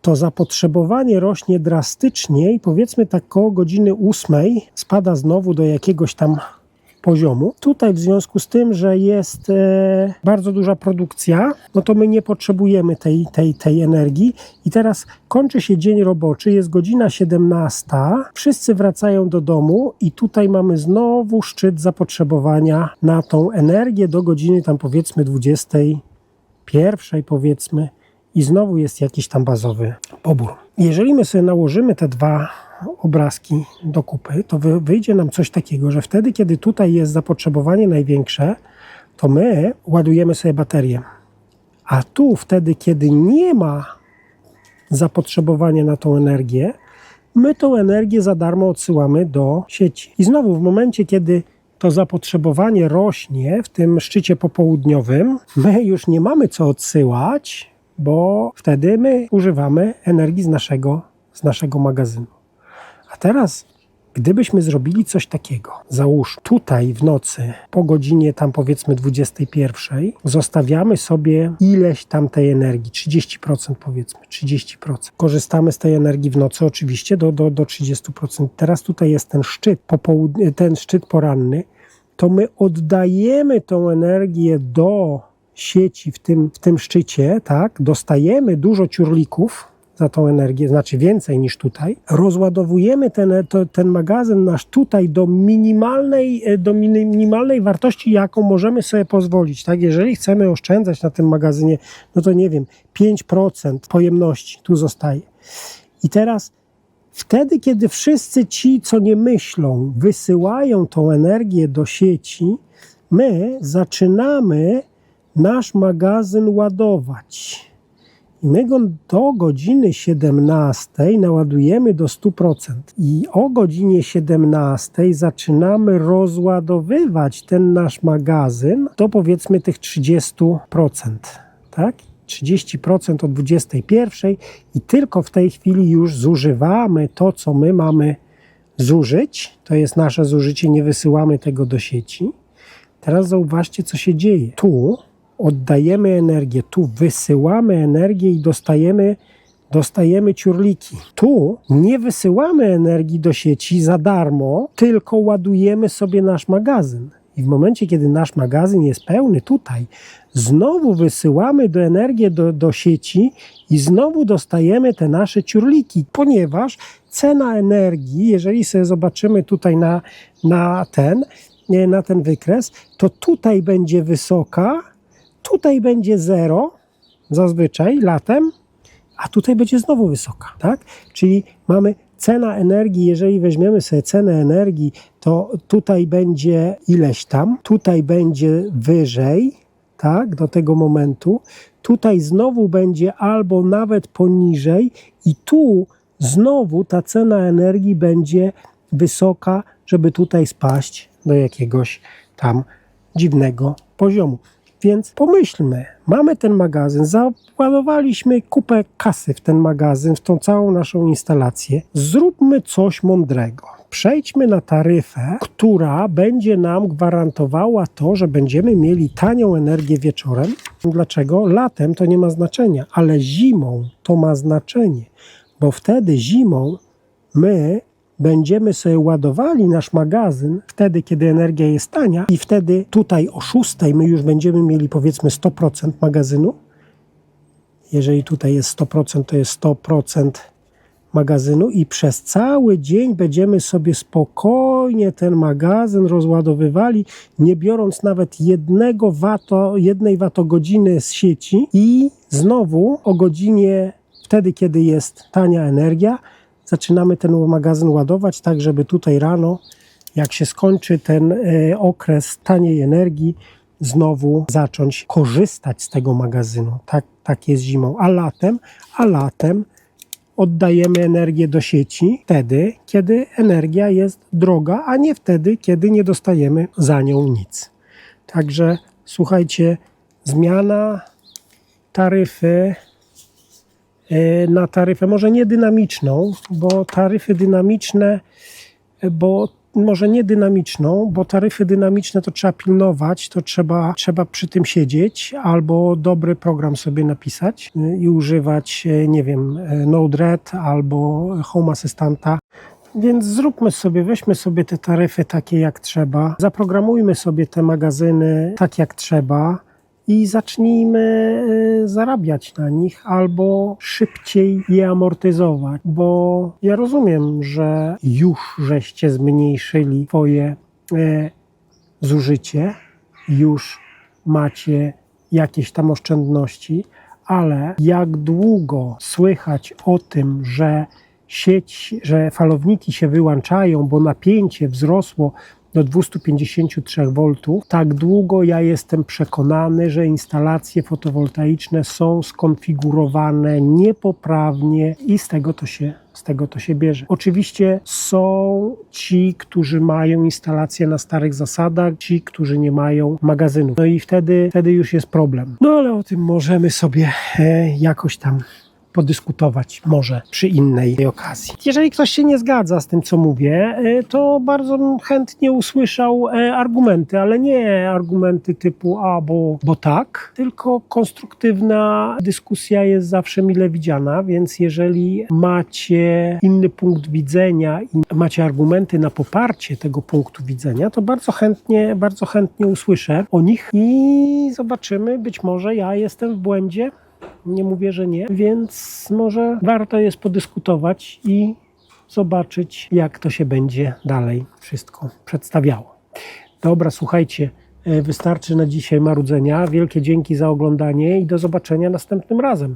to zapotrzebowanie rośnie drastycznie i powiedzmy tak koło godziny 8 spada znowu do jakiegoś tam poziomu. Tutaj w związku z tym, że jest bardzo duża produkcja, no to my nie potrzebujemy tej energii i teraz kończy się dzień roboczy, jest godzina 17, wszyscy wracają do domu i tutaj mamy znowu szczyt zapotrzebowania na tą energię do godziny tam powiedzmy 21 powiedzmy i znowu jest jakiś tam bazowy pobór. Jeżeli my sobie nałożymy te dwa obrazki do kupy, to wyjdzie nam coś takiego, że wtedy, kiedy tutaj jest zapotrzebowanie największe, to my ładujemy sobie baterię. A tu wtedy, kiedy nie ma zapotrzebowania na tą energię, my tą energię za darmo odsyłamy do sieci. I znowu w momencie, kiedy to zapotrzebowanie rośnie w tym szczycie popołudniowym, my już nie mamy co odsyłać, bo wtedy my używamy energii z naszego magazynu. A teraz, gdybyśmy zrobili coś takiego, załóż tutaj w nocy po godzinie tam powiedzmy 21 zostawiamy sobie ileś tam tej energii, 30% powiedzmy, 30%. Korzystamy z tej energii w nocy oczywiście do 30%. Teraz tutaj jest ten szczyt poranny, to my oddajemy tą energię do sieci w tym szczycie, tak? Dostajemy dużo ciurlików za tą energię, znaczy więcej niż tutaj. Rozładowujemy ten magazyn nasz tutaj do minimalnej wartości, jaką możemy sobie pozwolić. Tak? Jeżeli chcemy oszczędzać na tym magazynie, no to nie wiem, 5% pojemności tu zostaje. I teraz wtedy, kiedy wszyscy ci, co nie myślą, wysyłają tą energię do sieci, my zaczynamy nasz magazyn ładować. I my go do godziny 17 naładujemy do 100%. I o godzinie 17 zaczynamy rozładowywać ten nasz magazyn do powiedzmy tych 30%. Tak? 30% o 21 i tylko w tej chwili już zużywamy to, co my mamy zużyć, to jest nasze zużycie, nie wysyłamy tego do sieci. Teraz zauważcie, co się dzieje. Tu oddajemy energię, tu wysyłamy energię i dostajemy ciurliki. Tu nie wysyłamy energii do sieci za darmo, tylko ładujemy sobie nasz magazyn. I w momencie, kiedy nasz magazyn jest pełny tutaj, znowu wysyłamy energię do sieci i znowu dostajemy te nasze ciurliki, ponieważ cena energii, jeżeli sobie zobaczymy tutaj na ten wykres, to tutaj będzie wysoka, tutaj będzie 0 zazwyczaj latem, a tutaj będzie znowu wysoka, tak? Czyli mamy cena energii, jeżeli weźmiemy sobie cenę energii, to tutaj będzie ileś tam, tutaj będzie wyżej, tak, do tego momentu, tutaj znowu będzie albo nawet poniżej i tu znowu ta cena energii będzie wysoka, żeby tutaj spaść do jakiegoś tam dziwnego poziomu. Więc pomyślmy, mamy ten magazyn, załadowaliśmy kupę kasy w ten magazyn, w tą całą naszą instalację. Zróbmy coś mądrego. Przejdźmy na taryfę, która będzie nam gwarantowała to, że będziemy mieli tanią energię wieczorem. Dlaczego? Latem to nie ma znaczenia, ale zimą to ma znaczenie, bo wtedy zimą my będziemy sobie ładowali nasz magazyn wtedy, kiedy energia jest tania i wtedy tutaj o 6 my już będziemy mieli powiedzmy 100% magazynu. Jeżeli tutaj jest 100%, to jest 100% magazynu i przez cały dzień będziemy sobie spokojnie ten magazyn rozładowywali, nie biorąc nawet jednej watogodziny z sieci i znowu o godzinie wtedy, kiedy jest tania energia, zaczynamy ten magazyn ładować tak, żeby tutaj rano, jak się skończy ten okres taniej energii, znowu zacząć korzystać z tego magazynu. Tak jest zimą. A latem oddajemy energię do sieci wtedy, kiedy energia jest droga, a nie wtedy, kiedy nie dostajemy za nią nic. Także słuchajcie, zmiana taryfy na taryfę, może nie dynamiczną, bo taryfy dynamiczne, bo taryfy dynamiczne to trzeba pilnować, to trzeba przy tym siedzieć albo dobry program sobie napisać i używać, nie wiem, Node-RED albo Home Assistanta. Więc zróbmy sobie, weźmy sobie te taryfy takie jak trzeba, zaprogramujmy sobie te magazyny tak jak trzeba i zacznijmy zarabiać na nich albo szybciej je amortyzować, bo ja rozumiem, że już żeście zmniejszyli swoje zużycie, już macie jakieś tam oszczędności, ale jak długo słychać o tym, że falowniki się wyłączają, bo napięcie wzrosło do 253 V, tak długo ja jestem przekonany, że instalacje fotowoltaiczne są skonfigurowane niepoprawnie i z tego to się bierze. Oczywiście są ci, którzy mają instalacje na starych zasadach, ci, którzy nie mają magazynów. No i wtedy już jest problem. No ale o tym możemy sobie jakoś tam podyskutować może przy innej okazji. Jeżeli ktoś się nie zgadza z tym, co mówię, to bardzo bym chętnie usłyszał argumenty, ale nie argumenty typu bo tak, tylko konstruktywna dyskusja jest zawsze mile widziana, więc jeżeli macie inny punkt widzenia i macie argumenty na poparcie tego punktu widzenia, to bardzo chętnie usłyszę o nich i zobaczymy, być może ja jestem w błędzie. Nie mówię, że nie, więc może warto jest podyskutować i zobaczyć, jak to się będzie dalej wszystko przedstawiało. Dobra, słuchajcie, wystarczy na dzisiaj marudzenia. Wielkie dzięki za oglądanie i do zobaczenia następnym razem.